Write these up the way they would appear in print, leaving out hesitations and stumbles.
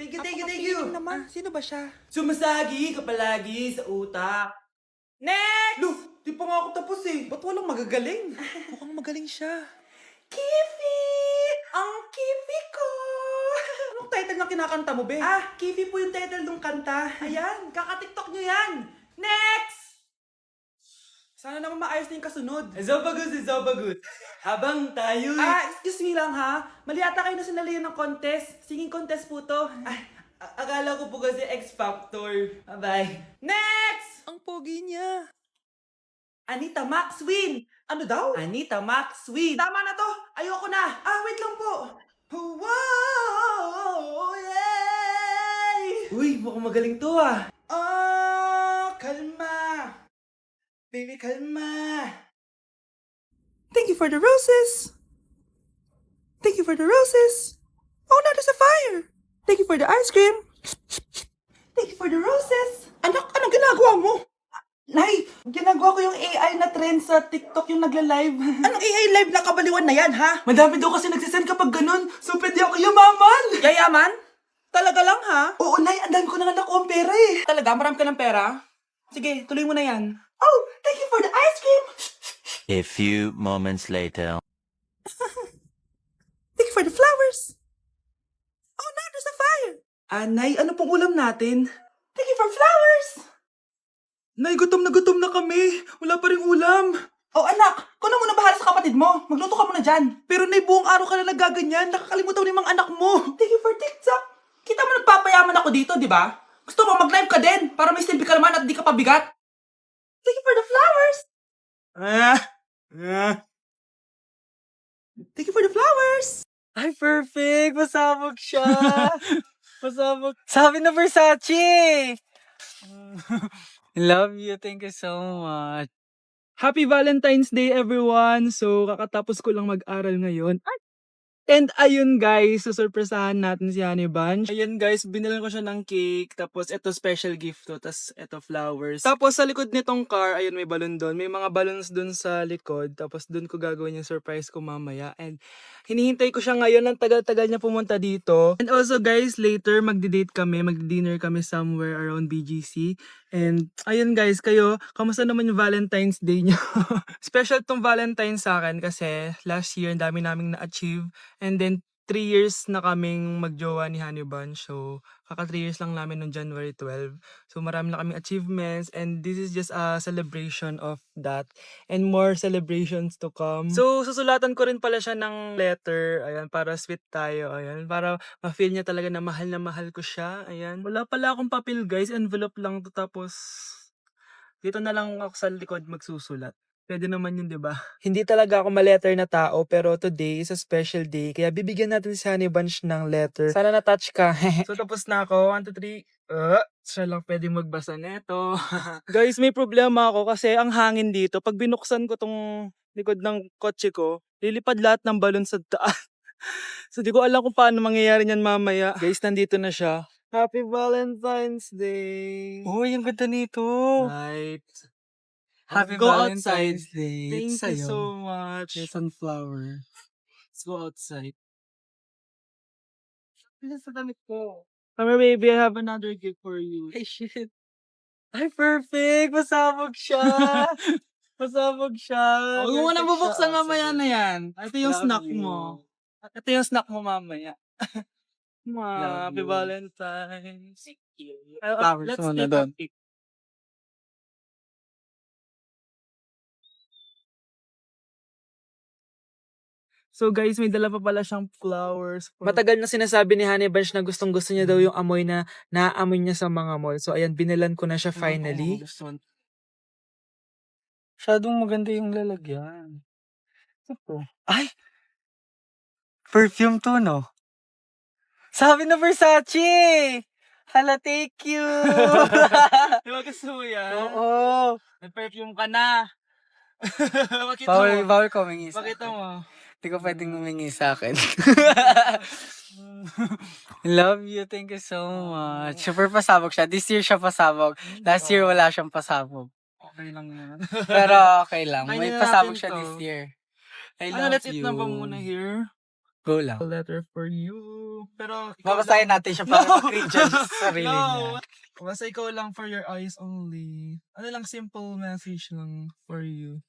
Thank you, thank you, thank you. naman. Sino ba siya? Sumasagi ka palagi sa utak. Next! Lo, di pa nga ako tapos eh. Ba't walang magagaling? Mukhang magaling siya. Kifi! Ang Kifi ko! Anong title ng kinakanta mo, be? Kifi po yung title ng kanta. Ayan, kaka-tiktok nyo yan. Next! Sana naman maayos na yung kasunod. Zobagut. Habang tayo... Excuse me lang ha. Mali ata kayo na sinalihan ng contest. Singing contest po to. Akala ko po kasi X Factor. Bye-bye. Next! Ang pogi niya. Anita Maxwin! Ano daw? Anita Maxwin! Tama na to. Ayoko na. Wait lang po. Wow! Yay! Uy, mukhang magaling to Kalma. Baby, kalma. Thank you for the roses. Thank you for the roses. Oh, now there's a fire. Thank you for the ice cream. Thank you for the roses. Anak, anong ginagawa mo? Nay, ginagawa ko yung AI na trend sa TikTok yung nagla-live. Anong AI live na kabaliwan na yan, ha? Madami daw kasi nagsisend kapag ganun, so pwede ako yumaman! Yayaman? Talaga lang, ha? Oo, Nay, ang dami ko na nga nakuha ang pera eh. Talaga? Marami ka ng pera? Sige, tuloy mo na yan. Oh, thank you for the ice cream! A few moments later. Thank you for the flowers. Oh, now there's a fire. Nay, ano pong ulam natin? Thank you for flowers. Nay, gutom na kami. Wala pa ring ulam. Oh, anak, kung na muna bahala sa kapatid mo. Magluto ka muna dyan. Pero Nay, buong araw ka na nagaganyan. Nakakalimutan mo ni mga anak mo. Thank you for TikTok. Kita mo nagpapayaman ako dito, di ba? Gusto mo mag-live ka din para may silbi ka naman at di ka pabigat. Thank you for the flowers. Thank you for the flowers. Ay, perfect! Masabog siya! Masabog. Sabi na Versace! Love you. Thank you so much. Happy Valentine's Day, everyone! So, kakatapos ko lang mag-aral ngayon. And ayun guys, susurpresahan natin si Honey Bunch. Ayun guys, binilan ko siya ng cake. Tapos ito special gift to. Tapos ito flowers. Tapos sa likod nitong car, ayun may balon doon. May mga balloons doon sa likod. Tapos doon ko gagawin yung surprise ko mamaya. And hinihintay ko siya ngayon. Ang tagal-tagal niya pumunta dito. And also guys, later magdi-date kami. Magdi-dinner kami somewhere around BGC. And ayun guys, kayo, kamusta naman yung Valentine's Day niyo? Special tong Valentine's sa akin kasi last year ang dami naming na-achieve. And then 3 years na kaming magjowa ni Honey Bunch. So, kaka 3 years lang namin noong January 12. So, marami na kaming achievements. And this is just a celebration of that. And more celebrations to come. So, susulatan ko rin pala siya ng letter. Ayan, para sweet tayo. Ayan, para ma-feel niya talaga na mahal ko siya. Ayan. Wala pala akong papel guys. Envelope lang to. Tapos, dito na lang ako sa likod magsusulat. Pwede naman yun, di ba? Hindi talaga ako ma-letter na tao, pero today is a special day. Kaya bibigyan natin si Honey Bunch ng letter. Sana na-touch ka. So, tapos na ako. 1, 2, 3. Siya lang pwede magbasa neto. Guys, may problema ako kasi ang hangin dito. Pag binuksan ko tong likod ng kotse ko, lilipad lahat ng balon sa taas. So, di ko alam kung paano mangyayari niyan mamaya. Guys, nandito na siya. Happy Valentine's Day! Uy, ang ganda nito. Right. Happy Go Valentine's outside. Day. Thank you Sa'yo. so much. Kay Sunflower. Let's go outside. Pila sa damit ko. Come here, baby. I have another gift for you. Ay, shit. Ay, perfect! Masabog siya! Masabog siya! Huwag mo nang Perfect bubuksan siya. mamaya Sige. na yan. Ito yung Love snack you. mo. Ito yung snack mo mamaya. Love Happy you. Valentine's. Flowers Let's muna take a doon. pic. So guys, may dala pa pala siyang flowers. Matagal na sinasabi ni Honey Bunch na gustong gusto niya daw yung amoy na naaamoy niya sa mga mall. So ayan, binilan ko na siya finally. Masyadong maganda yung lalagyan. Ito. Ay! Perfume to, no? Sabi na Versace! Hala, thank you! Di ba gusto mo yan? Oo! May perfume ka na. Pakita mo. Bawal ko humingi sa Pakita akin. mo. Hindi ko pwedeng humingi sa akin. Love you. Thank you so much. Super pasabog siya. This year siya pasabog. Last year wala siyang pasabog. Okay lang yan. Pero okay lang. Kainin May na pasabog natin siya to. this year. I Ano, love let's eat you. na ba muna here? Go lang. A letter for you. Pero Babasahin natin siya para ma-cringe sa sarili niya. Basta ikaw lang for your eyes only. Ano lang, simple message lang for you.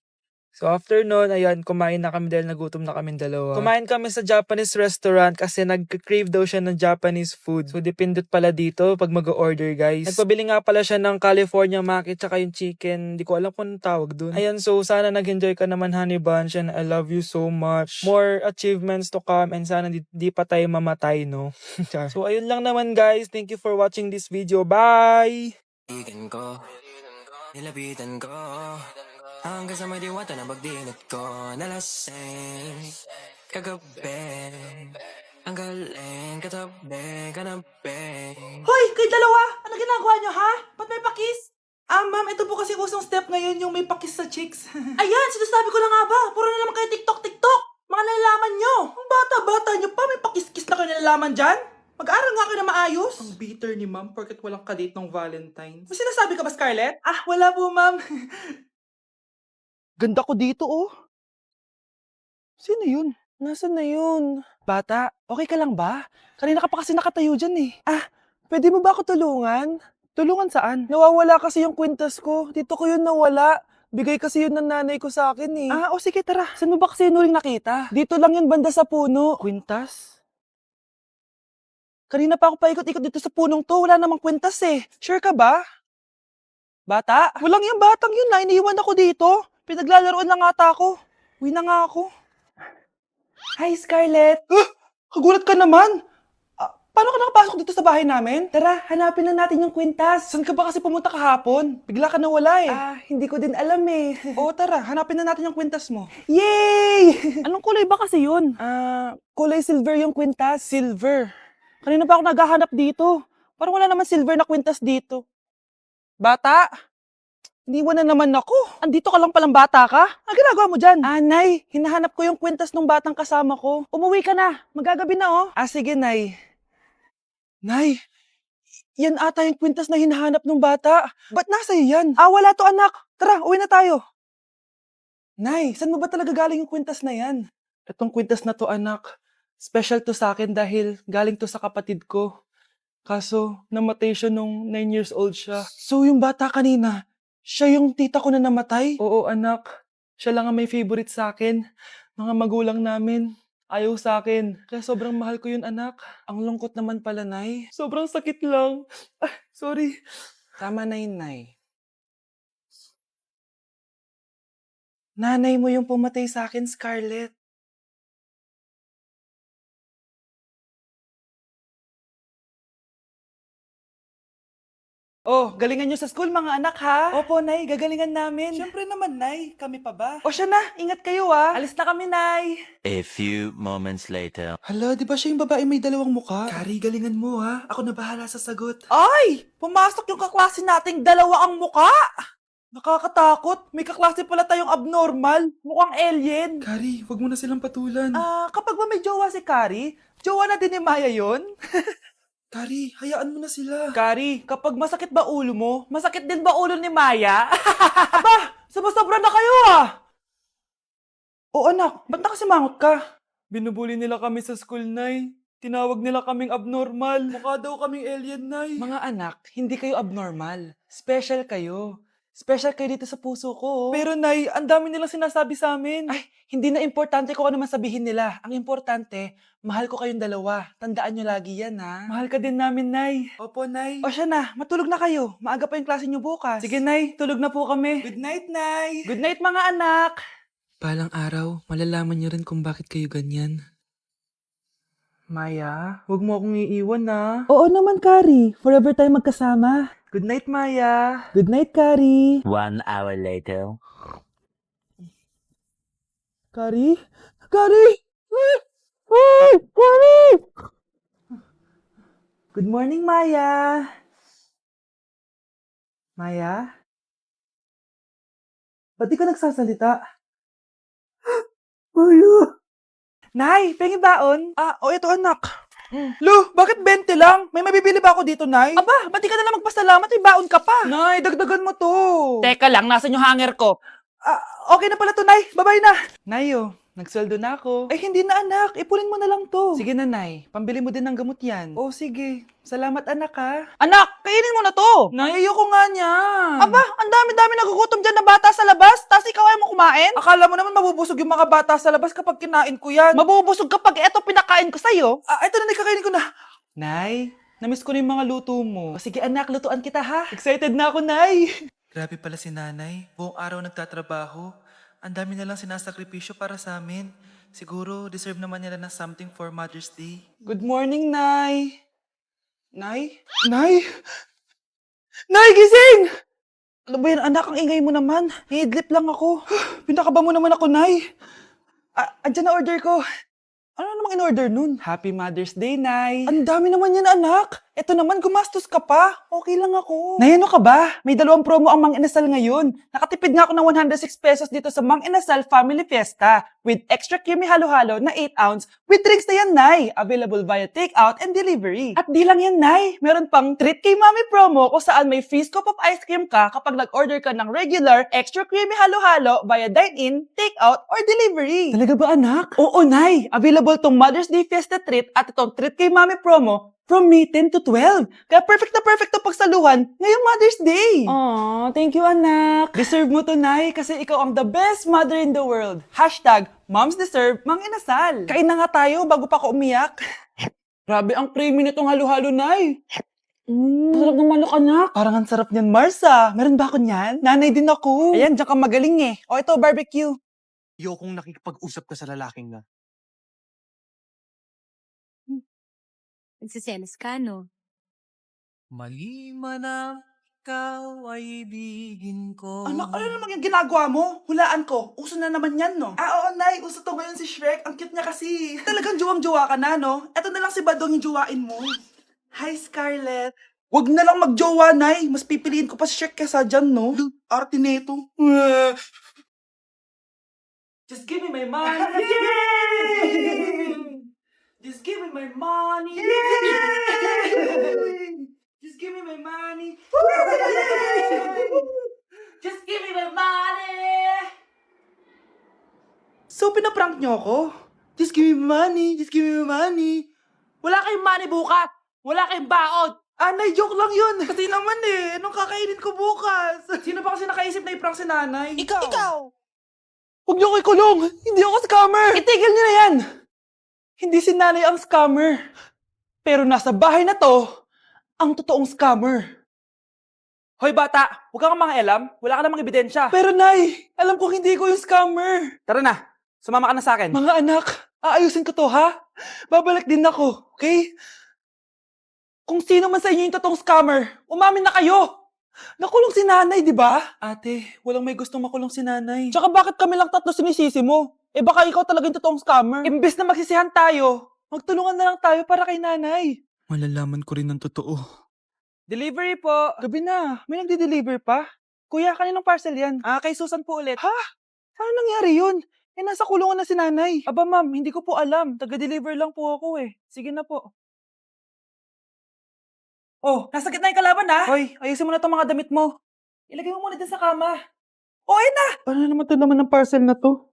So after nun, ayan, kumain na kami dahil nagutom na kami dalawa. Kumain kami sa Japanese restaurant kasi nag-crave daw siya ng Japanese food. So dipindot pala dito pag mag-order, guys. Nagpabili nga pala siya ng California Maki tsaka yung chicken. Di ko alam kung anong tawag dun. Ayan, so sana nag-enjoy ka naman, Honey Bunch, and I love you so much. More achievements to come and sana di pa tayo mamatay, no? So ayun lang naman, guys. Thank you for watching this video. Bye! Kaibigan ko, nilapitan ko hanggang sa may diwata na pagdinit ko. Nalasing kagabi, ang galing katabi, kanabi. Hoy, kayo dalawa! Ano ginagawa nyo, ha? Ba't may pakis? Ma'am, ito po kasi usong step ngayon yung may pakis sa chicks. Ayan, sinasabi ko na nga ba? Puro na naman kayo TikTok! Mga nalalaman nyo! Ang bata-bata nyo pa, may pakis-kis na kayo nalalaman dyan? Mag-aaral nga kayo na maayos. Ang bitter ni ma'am porket walang kadate ng Valentine's. May sinasabi ka ba, Scarlett? Wala po, ma'am. Ganda ko dito, oh. Sino yun? Nasaan na yun? Bata, okay ka lang ba? Kanina ka pa kasi nakatayo dyan eh. Pwede mo ba ako tulungan? Tulungan saan? Nawawala kasi yung kwintas ko. Dito ko yun nawala. Bigay kasi yun ng nanay ko sa akin eh. O sige tara. Saan mo ba kasi yun uling nakita? Dito lang yun banda sa puno. Kwintas? Kanina pa ako paikot-ikot dito sa punong to. Wala namang kwintas eh. Sure ka ba? Bata? Walang yung batang yun na. Iniiwan ako dito. Pinaglalaroan lang ata ako. Uwi na nga ako. Hi, Scarlett. Kagulat ka naman. Paano ka nakapasok dito sa bahay namin? Tara, hanapin lang natin yung kwintas. Saan ka ba kasi pumunta kahapon? Bigla ka nawala eh. Hindi ko din alam eh. Oo, tara, hanapin na natin yung kwintas mo. Yay! Anong kulay ba kasi yun? Kulay silver yung kwintas. Silver? Kanina pa ako naghahanap dito. Parang wala naman silver na kwintas dito. Bata? Iniwan na naman ako. Andito ka lang palang bata ka? Ano ginagawa mo dyan? Nay, hinahanap ko yung kwintas ng batang kasama ko. Umuwi ka na. Magagabi na oh. Sige, Nay. Nay, yan ata yung kwintas na hinahanap ng bata. Ba't nasa iyo yan? Wala to anak. Tara, uwi na tayo. Nay, saan mo ba talaga galing yung kwintas na yan? Itong kwintas na to anak, special to sa akin dahil galing to sa kapatid ko. Kaso, namatay siya nung 9 years old siya. So, yung bata kanina, siya yung tita ko na namatay? Oo, anak. Siya lang ang may favorite sa akin. Mga magulang namin, ayaw sa akin. Kaya sobrang mahal ko yun, anak. Ang lungkot naman pala, Nay. Sobrang sakit lang. Sorry. Tama na yun, Nay. Nanay mo yung pumatay sa akin, Scarlett. Galingan nyo sa school, mga anak, ha? Opo, Nay. Gagalingan namin. Siyempre naman, Nay. Kami pa ba? Siya na. Ingat kayo, ha? Alis na kami, Nay. A few moments later. Hala, di ba siya yung babae may dalawang muka? Kari, galingan mo, ha? Ako na bahala sa sagot. Ay! Pumasok yung kaklase nating dalawa ang muka! Nakakatakot. May kaklase pala tayong abnormal. Mukhang alien. Kari, wag mo na silang patulan. Kapag ba may jowa si Kari, jowa na din ni Maya yon? Kari, hayaan mo na sila. Kari, kapag masakit ba ulo mo, masakit din ba ulo ni Maya? Aba, sobra na kayo anak, ba't nakasimangot ka? Binubuli nila kami sa school, Nay. Tinawag nila kaming abnormal. Mukha daw kaming alien, Nay. Mga anak, hindi kayo abnormal. Special kayo. Special kayo dito sa puso ko. Pero Nay, ang dami nilang sinasabi sa amin. Ay, hindi na importante kung ano man sabihin nila. Ang importante, mahal ko kayong dalawa. Tandaan nyo lagi yan, ha? Mahal ka din namin, Nay. Opo, Nay. Siya na, matulog na kayo. Maaga pa yung klase nyo bukas. Sige, Nay, tulog na po kami. Good night, Nay. Good night, mga anak. Palang araw, malalaman nyo rin kung bakit kayo ganyan. Maya, huwag mo akong iiwan, na. Oo naman, Kari. Forever tayo magkasama. Good night, Maya. Good night, Kari. 1 hour later. Kari? Kari! Kari! Good morning, Maya. Maya? Ba't di ka nagsasalita? Maya! Nay, pengi baon? Ito anak. Lu, bakit 20 lang? May mabibili ba ako dito, Nay? Aba, ba't di ka na lang magpasalamat? May baon ka pa. Nay, dagdagan mo to. Teka lang, nasan yung hanger ko? Okay na pala to, Nay. Babay na. Nay, Nagsweldo na ako. Ay, hindi na anak. Ipunin mo na lang to. Sige nanay, pambili mo din ng gamot yan. Oh, sige. Salamat anak ha. Anak, kainin mo na to. Nay, ayoko nga niyan. Aba, ang dami-dami nagugutom dyan na bata sa labas, tas ikaw ay mo kumain? Akala mo naman mabubusog yung mga bata sa labas kapag kinain ko yan. Mabubusog kapag eto pinakain ko sa'yo? Ah, eto na, kakainin ko na. Nay, namiss ko na yung mga luto mo. Sige anak, lutuan kita ha. Excited na ako, Nay. Grabe pala si nanay. Buong araw nagtatrabaho. Ang dami na lang sinasakripisyo para sa amin. Siguro, deserve naman nila ng something for Mother's Day. Good morning, Nay. Nay? Nay? Nay, gising! Ano ba yan, anak? Ang ingay mo naman. Hihidlip lang ako. Pinakaba mo naman ako, Nay. Andyan na order ko. Ano namang in-order nun? Happy Mother's Day, Nay. Ang dami naman yan, anak. Eto naman, gumastos ka pa. Okay lang ako. Nay, ano ka ba? May 2 promo ang Mang Inasal ngayon. Nakatipid nga ako ng 106 pesos dito sa Mang Inasal Family Fiesta with extra creamy halo-halo na 8 ounce with drinks na yan, Nay. Available via takeout and delivery. At di lang yan, Nay. Meron pang Treat Kay Mami promo kung saan may free scoop of ice cream ka kapag nag-order ka ng regular extra creamy halo-halo via dine-in, takeout, or delivery. Talaga ba, anak? Oo, Nay. Available tong Mother's Day Fiesta Treat at itong Treat Kay Mami promo from May 10 to 12. Kaya perfect na perfect to pagsaluhan ngayong Mother's Day. Aw, thank you, anak. Deserve mo to, Nay, kasi ikaw ang the best mother in the world. Hashtag, Moms Deserve Mang Inasal. Kain na nga tayo bago pa ako umiyak. Grabe ang creamy nitong halo-halo, Nay. Sarap ng manok, anak. Parang ang sarap niyan, Marsa. Meron ba ako niyan? Nanay din ako. Ayan, diyan ka magaling eh. O ito, barbecue. Ayokong nakikipag-usap ka sa lalaking na. Nagsiselos ka, no? Mali man ang ikaw ay ibigin ko. Anak, ano naman yung ginagawa mo? Hulaan ko. Uso na naman yan, no? Oo, Nay. Uso to ngayon si Shrek. Ang cute niya kasi. Talagang juwang-juwa ka na, no? Eto na lang si Badong yung juwain mo. Hi, Scarlett. Wag na lang magjowa, Nay. Mas pipiliin ko pa si Shrek kesa dyan, no? Arte nito. Just give me my money. Just give me my money. Just give me my money. Just give me my money. So, pinaprank niyo ako? Just give me my money. Just give me my money. Wala kayong money bukas. Wala kayong baon. Nay, joke lang yun. Kasi naman anong kakainin ko bukas? Sino ba kasi nakaisip na i-prank si nanay? Ikaw! Huwag niyo ko ikulong! Hindi ako scammer! Itigil niyo na yan! Hindi si nanay ang scammer. Pero nasa bahay na to, ang totoong scammer. Hoy bata, huwag kang mangialam. Wala ka namang ebidensya. Pero nay, alam ko hindi ko yung scammer. Tara na, sumama ka na sa akin. Mga anak, aayusin ko to ha? Babalik din ako, okay? Kung sino man sa inyo yung totoong scammer, umamin na kayo! Nakulong si nanay, di ba? Ate, walang may gustong makulong si nanay. Tsaka bakit kami lang 3 sinisisi mo? Eh baka ikaw talaga yung totoong scammer. Imbes na magsisihan tayo, magtulungan na lang tayo para kay nanay. Malalaman ko rin ng totoo. Delivery po. Gabi na. May nagde-deliver pa? Kuya, kaninong parcel yan? Kay Susan po ulit. Ha? Paano nangyari yun? Eh, nasa kulungan na si nanay. Aba ma'am, hindi ko po alam. Taga-deliver lang po ako eh. Sige na po. Oh, nasa gitna yung kalaban ha? Hoy, ayusin mo na itong mga damit mo. Ilagay mo muna din sa kama. O, ayun na! Paano naman ito naman ng parcel na to?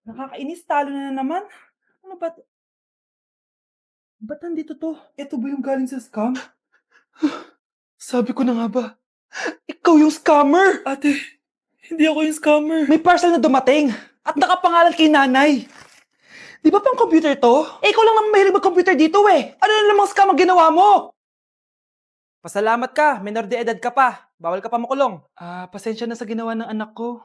Nakakainis, talo na naman. Ano ba? Ba't nandito to? Ito ba yung galing sa scam? Sabi ko na nga ba? Ikaw yung scammer! Ate, hindi ako yung scammer. May parcel na dumating at nakapangalan kay nanay. Di ba pang computer to? Eh, ikaw lang naman mahilig mag-computer dito eh. Ano na namang scam ang ginawa mo? Pasalamat ka, minor de edad ka pa. Bawal ka pa makulong. Pasensya na sa ginawa ng anak ko.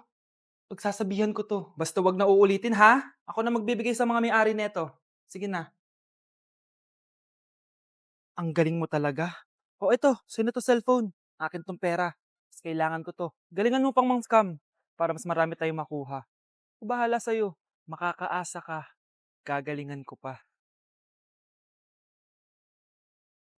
Pagsasabihan ko to. Basta wag na uulitin ha. Ako na magbibigay sa mga may-ari neto. Sige na. Ang galing mo talaga. O ito, sino to cellphone? Akin tong pera. Mas kailangan ko to. Galingan mo pang mang scam para mas marami tayong makuha. Bahala sa'yo. Makakaasa ka. Gagalingan ko pa.